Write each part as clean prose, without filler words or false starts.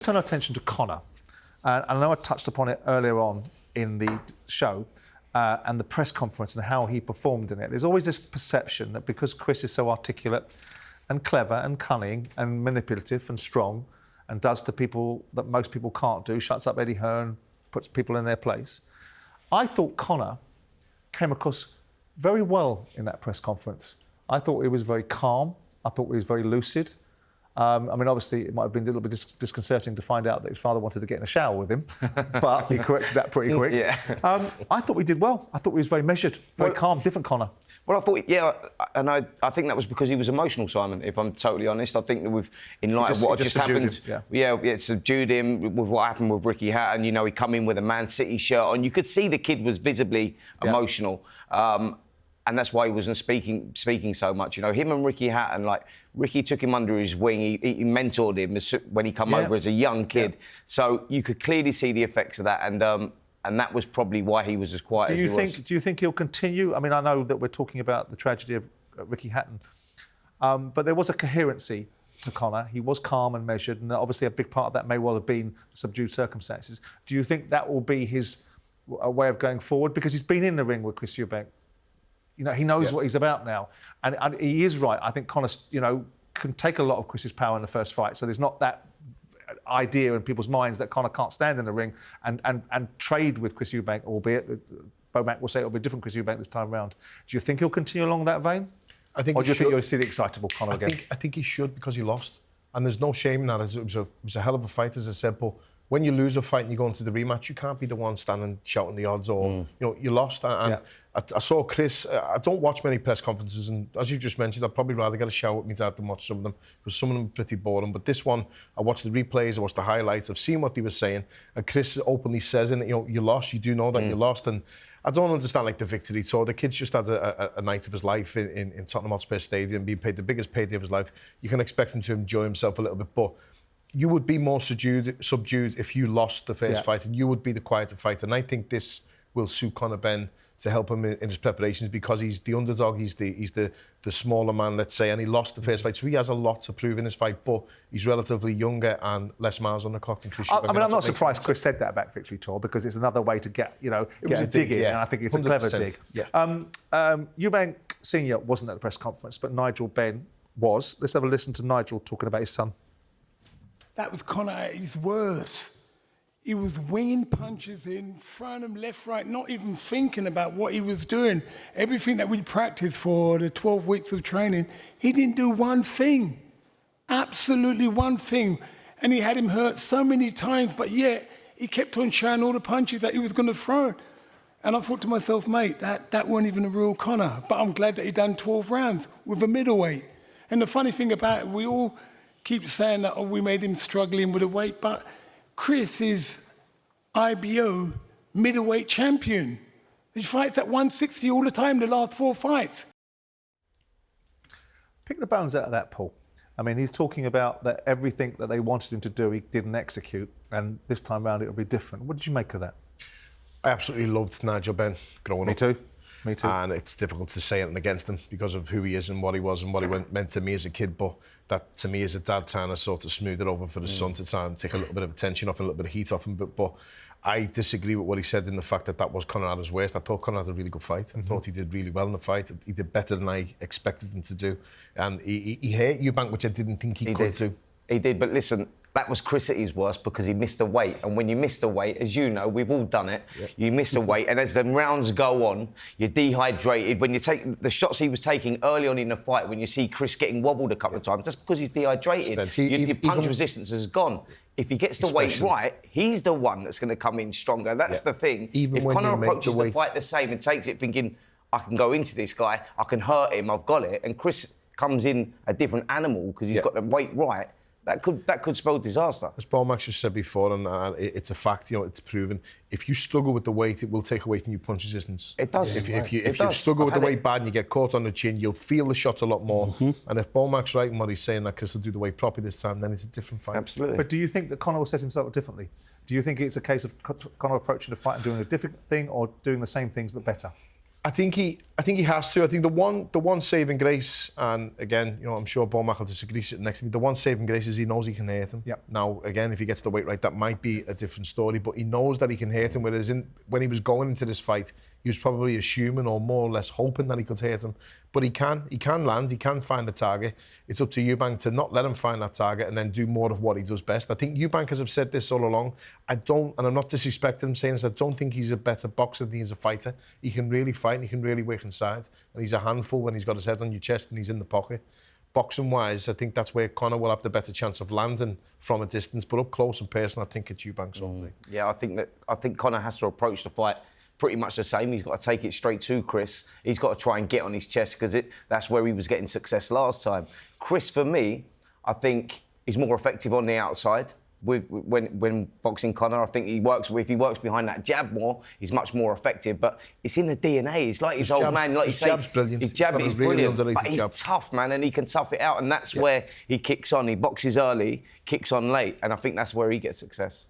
Turn our attention to Conor. And I know I touched upon it earlier on in the show and the press conference and how he performed in it. There's always this perception that because Chris is so articulate and clever and cunning and manipulative and strong and does to people that most people can't do, shuts up Eddie Hearn, puts people in their place. I thought Conor came across very well in that press conference. I thought he was very calm. I thought he was very lucid. I mean, obviously, it might have been a little bit disconcerting to find out that his father wanted to get in a shower with him, but he corrected that pretty quick. Yeah. I thought we did well. I thought he was very measured, very calm, different Conor. Well, I thought, yeah, and I think that was because he was emotional, Simon, if I'm totally honest. I think that in light of what just happened, it subdued him with what happened with Ricky Hatton. You know, he come in with a Man City shirt on. You could see the kid was visibly emotional. And that's why he wasn't speaking so much. You know, him and Ricky Hatton, like, Ricky took him under his wing. He mentored him when he come over as a young kid. Yeah. So you could clearly see the effects of that. And that was probably why he was as quiet as he was. Do you think he'll continue? I mean, I know that we're talking about the tragedy of Ricky Hatton, but there was a coherency to Conor. He was calm and measured, and obviously a big part of that may well have been subdued circumstances. Do you think that will be his way of going forward? Because he's been in the ring with Chris Eubank. You know, he knows what he's about now. And he is right. I think Conor, you know, can take a lot of Chris's power in the first fight. So there's not that idea in people's minds that Conor can't stand in the ring and trade with Chris Eubank, albeit Bomac will say it'll be a different Chris Eubank this time round. Do you think he'll continue along that vein? I think or do you think you'll see the excitable Conor again? I think he should, because he lost. And there's no shame in that. It was a hell of a fight, as I said, but when you lose a fight and you go into the rematch, you can't be the one standing shouting the odds or, you know, you lost. And I saw Chris, I don't watch many press conferences, and as you just mentioned, I'd probably rather get a shower with me dad than watch some of them, because some of them are pretty boring. But this one, I watched the replays, I watched the highlights, I've seen what he was saying, and Chris openly says in it, you know, you lost, you do know that you lost, and I don't understand, like, the victory tour. The kid's just had a night of his life in Tottenham Hotspur Stadium, being paid the biggest payday of his life. You can expect him to enjoy himself a little bit, but you would be more subdued if you lost the first fight, and you would be the quieter fighter. And I think this will suit Conor Benn to help him in his preparations, because he's the underdog, he's the smaller man, let's say, and he lost the first fight, so he has a lot to prove in his fight, but he's relatively younger and less miles on the clock than Chris Eubank. I mean, I'm not surprised Chris said that about Victory Tour, because it's another way to get a dig in, and I think it's 100%. A clever dig. Yeah. Eubank Sr. wasn't at the press conference, but Nigel Benn was. Let's have a listen to Nigel talking about his son. That was Conor at his worst. He was winging punches in, throwing them left, right, not even thinking about what he was doing. Everything that we practiced for the 12 weeks of training, he didn't do one thing. Absolutely one thing. And he had him hurt so many times, but yet he kept on showing all the punches that he was going to throw. And I thought to myself, mate, that weren't even a real Conor. But I'm glad that he done 12 rounds with a middleweight. And the funny thing about it, we all keep saying that, we made him struggling with the weight, but Chris is IBO middleweight champion. He fights at 160 all the time, the last 4 fights. Pick the bones out of that, Paul. I mean, he's talking about that everything that they wanted him to do, he didn't execute, and this time round it'll be different. What did you make of that? I absolutely loved Nigel Benn growing up. Me too. And it's difficult to say anything against him because of who he is and what he was and what he meant to me as a kid. But that, to me, as a dad, trying to sort of smooth it over for his son, to try and take a little bit of attention off and a little bit of heat off him. But I disagree with what he said in the fact that was Conor at his worst. I thought Conor had a really good fight. I thought he did really well in the fight. He did better than I expected him to do. And he hurt Eubank, which I didn't think he could do. He did, but listen, that was Chris at his worst, because he missed the weight. And when you miss the weight, as you know, we've all done it, you miss the weight, and as the rounds go on, you're dehydrated. When you take the shots he was taking early on in the fight, when you see Chris getting wobbled a couple of times, that's because he's dehydrated. Your punch resistance has gone. If he gets the weight right, he's the one that's going to come in stronger. That's the thing. If Conor approaches the fight the same and takes it thinking, I can go into this guy, I can hurt him, I've got it, and Chris comes in a different animal because he's got the weight right, that could spell disaster. As Bomac just said before, and it's a fact, it's proven, if you struggle with the weight, it will take away from your punch resistance. It does. If you struggle with the weight bad and you get caught on the chin, you'll feel the shots a lot more. And if Bomac's right in what he's saying, that Chris will do the weight properly this time, then it's a different fight. Absolutely. But do you think that Conor will set himself up differently? Do you think it's a case of Conor approaching the fight and doing a different thing, or doing the same things but better? I think I think he has to. I think the one saving grace, and again, I'm sure Bomac will disagree sitting next to me. The one saving grace is he knows he can hurt him. Yep. Now, again, if he gets the weight right, that might be a different story. But he knows that he can hurt him. Whereas when he was going into this fight, he was probably assuming or more or less hoping that he could hurt him. But he can land, he can find the target. It's up to Eubank to not let him find that target and then do more of what he does best. I think Eubank, as I've said this all along, and I'm not disrespecting him saying this, I don't think he's a better boxer than he's a fighter. He can really fight and he can really work inside. And he's a handful when he's got his head on your chest and he's in the pocket. Boxing-wise, I think that's where Conor will have the better chance of landing from a distance. But up close and personal, I think it's Eubank's all day. Yeah, I think Conor has to approach the fight pretty much the same. He's got to take it straight to Chris. He's got to try and get on his chest because that's where he was getting success last time. Chris, for me, I think he's more effective on the outside. When boxing Conor, I think if he works behind that jab more, he's much more effective. But it's in the DNA. It's like his old man, like you say. His jab's brilliant. His jab is brilliant, but he's tough, man, and he can tough it out. And that's where he kicks on. He boxes early, kicks on late, and I think that's where he gets success.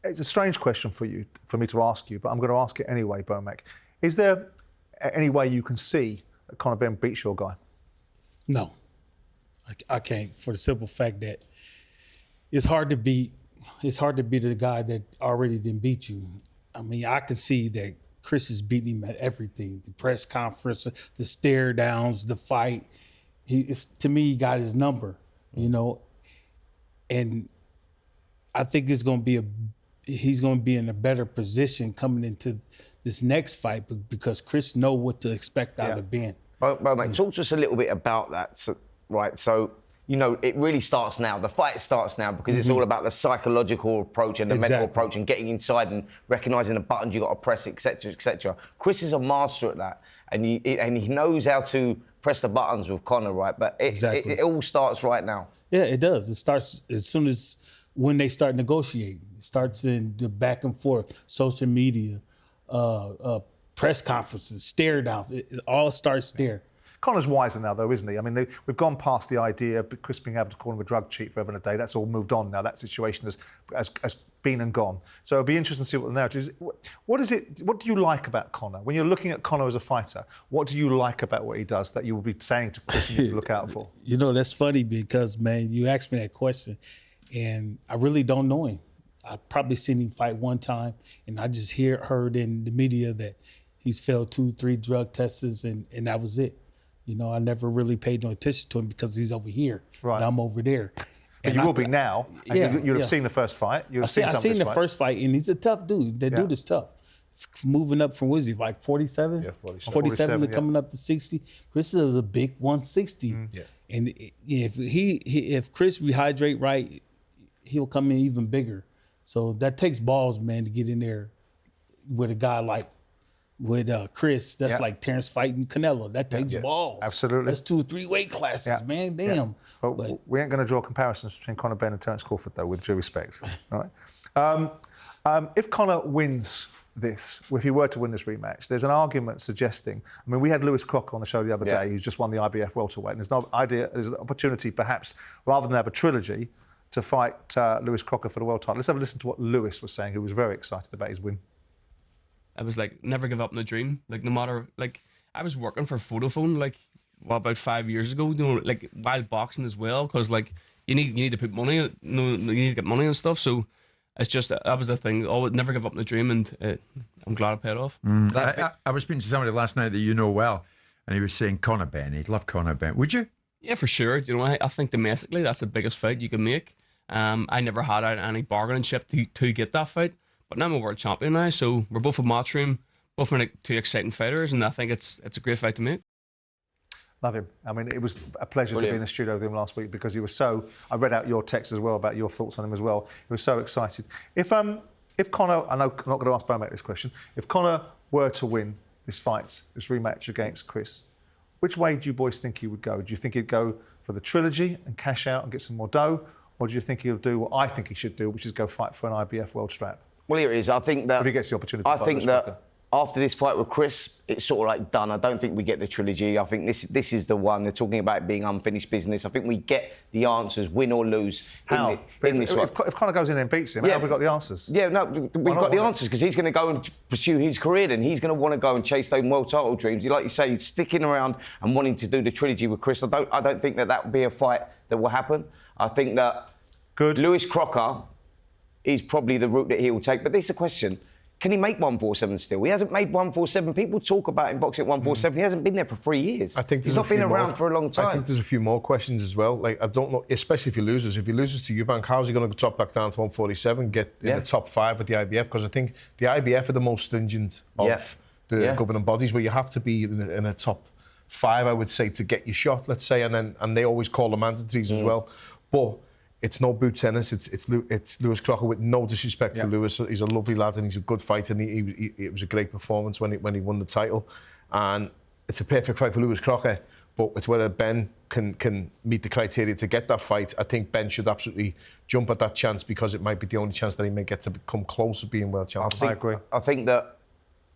It's a strange question for me to ask you, but I'm going to ask it anyway, Bomac. Is there any way you can see that Conor Benn beats your guy? No, I can't, for the simple fact that it's hard to beat the guy that already didn't beat you. I mean, I can see that Chris is beating him at everything: the press conference, the stare downs, the fight. To me, he got his number, and I think he's going to be in a better position coming into this next fight because Chris know what to expect out of Ben. Well, mate, talk to us a little bit about that, right? So, it really starts now. The fight starts now because it's all about the psychological approach and the mental approach and getting inside and recognising the buttons you got to press, etc., etc. Chris is a master at that, and he knows how to press the buttons with Conor, right? But it all starts right now. Yeah, it does. It starts as soon as when they start negotiating. It starts in the back and forth, social media, press conferences, stare downs. It all starts there. Conor's wiser now, though, isn't he? I mean, we've gone past the idea of Chris being able to call him a drug cheat forever and a day. That's all moved on now. That situation has been and gone. So it'll be interesting to see what the narrative is. What do you like about Conor? When you're looking at Conor as a fighter, what do you like about what he does that you will be saying to Chris you need to look out for? That's funny because, man, you asked me that question, and I really don't know him. I've probably seen him fight one time, and I just heard in the media that he's failed 2-3 drug tests, and that was it. I never really paid no attention to him because he's over here, and I'm over there. But you will be now. You'll have seen the first fight. I've seen the first fight, and he's a tough dude. That dude is tough. Moving up from, what is he, like 47? Yeah, 47 to coming up to 60. Chris is a big 160. And if Chris rehydrate right, he'll come in even bigger. So that takes balls, man, to get in there with a guy like Chris. That's like Terrence fighting Canelo. That takes balls. Absolutely. That's 2-3 weight classes, man. Damn. Yeah. But we ain't going to draw comparisons between Conor Benn and Terence Crawford, though, with due respect. All right. If Conor wins this, if he were to win this rematch, there's an argument suggesting, we had Lewis Crocker on the show the other day, who's just won the IBF welterweight, and there's an opportunity, perhaps, rather than have a trilogy, to fight Lewis Crocker for the world title. Let's have a listen to what Lewis was saying, who was very excited about his win. I was never give up on the dream. No matter, I was working for Vodafone, about 5 years ago, while boxing as well, because, you need to put money, you need to get money and stuff, so it's just, that was the thing. I would never give up on the dream, and I'm glad I paid off. I was speaking to somebody last night that you know well, and he was saying Conor Benn, he'd love Conor Benn. Would you? Yeah, for sure. I think domestically, that's the biggest fight you can make. I never had any bargaining chip to get that fight, but now I'm a world champion now, so we're both in matchroom, both are two exciting fighters, and I think it's a great fight to make. Love him. It was a pleasure to be in the studio with him last week because he was so... I read out your text as well about your thoughts on him as well. He was so excited. If Conor... I know I'm not going to ask Bomac this question. If Conor were to win this fight, this rematch against Chris, which way do you boys think he would go? Do you think he'd go for the trilogy and cash out and get some more dough? Or do you think he'll do what I think he should do, which is go fight for an IBF world strap? Well, here it is. I think that... If he gets the opportunity I think that after this fight with Chris, it's sort of like done. I don't think we get the trilogy. I think this is the one. They're talking about it being unfinished business. I think we get the answers, win or lose, How? in this one. If Conor goes in and beats him, how have we got the answers? Yeah, no, we've got the answers because he's going to go and pursue his career and he's going to want to go and chase those world title dreams. Like you say, he's sticking around and wanting to do the trilogy with Chris. I don't think that would be a fight that will happen. I think that Lewis Crocker is probably the route that he will take. But this is a question. Can he make 147 still? He hasn't made 147. People talk about him boxing at 147. He hasn't been there for 3 years. I think he's not been around for a long time. I think there's a few more questions as well. Like, I don't know, especially if he loses. If he loses to Eubank, how's he going to drop back down to 147, get in the top 5 with the IBF? Because I think the IBF are the most stringent of the governing bodies, where you have to be in a top 5, I would say, to get your shot, let's say, and they always call the mandatories as well. But it's no boot tennis. It's Lewis Crocker, with no disrespect to Lewis. He's a lovely lad and he's a good fighter. And it was a great performance when he won the title. And it's a perfect fight for Lewis Crocker. But it's whether Ben can meet the criteria to get that fight. I think Ben should absolutely jump at that chance because it might be the only chance that he may get to come close to being world champion. I agree. I think that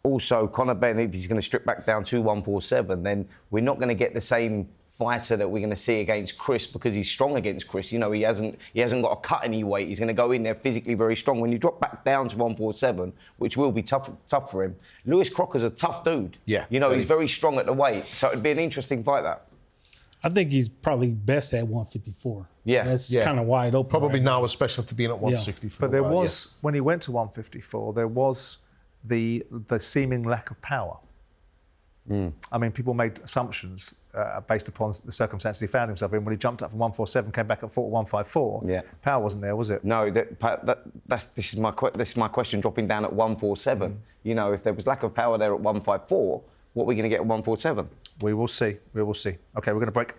also Conor Benn, if he's going to strip back down to 147, then we're not going to get the same fighter that we're going to see against Chris because he's strong against Chris. You know, he hasn't got to cut any weight. He's going to go in there physically very strong. When you drop back down to 147, which will be tough for him, Lewis Crocker's a tough dude. Yeah. You know, he's very strong at the weight. So it'd be an interesting fight, that. I think he's probably best at 154. Yeah. That's kind of wide open. Probably now, especially after being at 164. But there was, when he went to 154, there was the seeming lack of power. I mean, people made assumptions based upon the circumstances he found himself in. When he jumped up from 147, came back and fought 154. Yeah, power wasn't there, was it? No, this is my question. Dropping down at 147, you know, if there was lack of power there at 154, what are we going to get at 147? We will see. We will see. Okay, we're going to break.